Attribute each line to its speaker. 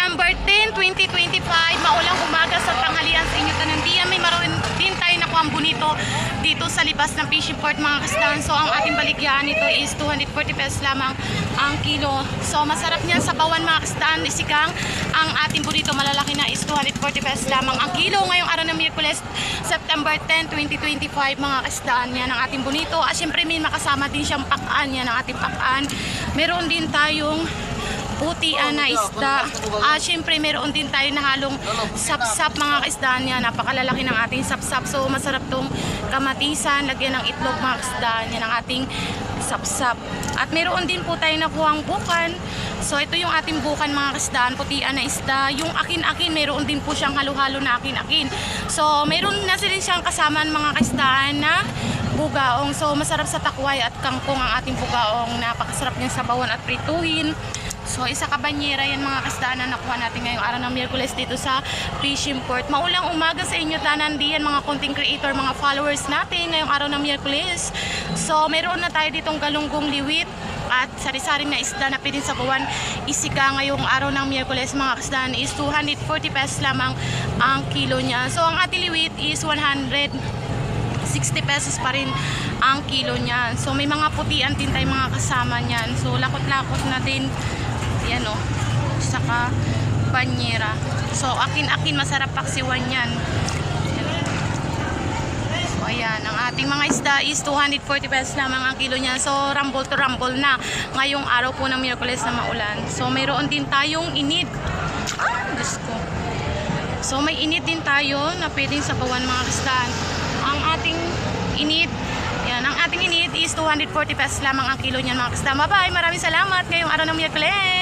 Speaker 1: September 10, 2025, maulang umaga sa tanghalian sa inyo tanandiyan. May maroon din tayo nakuha bonito dito sa libas ng fishing port mga kastan. So ang ating baligyan nito is 240 pesos lamang ang kilo. So masarap niyan sa bawan mga kastan, isigang. Ang ating bonito malalaki na is 240 pesos lamang ang kilo. Ngayong araw ng Miyerkules, September 10, 2025 mga kastan. Yan ang ating bonito. At syempre may makasama din siyang pakaan. Yan ang ating pakaan. Meron din tayong putian na isda. Syempre meron din tayo na halong sapsap mga kaisdaan niya. Napakalalaki ng ating sapsap. So masarap tong kamatisan, lagyan ng itlog mga kaisdaan. Yan ang ating sapsap. At meron din po tayo nakuhang bukan. So ito yung ating bukan mga kaisdaan, putian na isda. Yung akin-akin, meron din po siyang halo-halo na akin-akin. So meron na sila siyang kasama mga kaisdaan na bugaong. So masarap sa takway at kangkong ang ating bugaong. Napakasarap niya sabawan at prituhin. So isa kabanyera yan mga kasdaan na nakuha natin ngayong araw ng Miyerkules dito sa fishing port. Maulang umaga sa inyo tanan diyan mga content creator, mga followers natin ngayong araw ng Miyerkules. So meron na tayo ditong galunggong liwit at sari-saring na isda na pwedeng sabawan isika ngayong araw ng Miyerkules mga kasdaan is 240 pesos lamang ang kilo niya. So ang ating liwit is 160 pesos pa rin ang kilo niyan. So may mga putian din tayo mga kasama niyan. So lakot-lakot na din yan o, saka banyera. So akin-akin masarap paksiwan yan. So ayan, ang ating mga isda is 240 pesos lamang ang kilo niya. So rumble to rumble na ngayong araw po ng Miyerkules na maulan. So mayroon din tayong inid. Diyos ko. So may inid din tayo na pwedeng sabawan mga kasdaan. Ang ating inid, yan, ang ating inid is 240 pesos lamang ang kilo niyan mga kasdaan. Bye-bye, maraming salamat ngayong araw ng Miyerkules.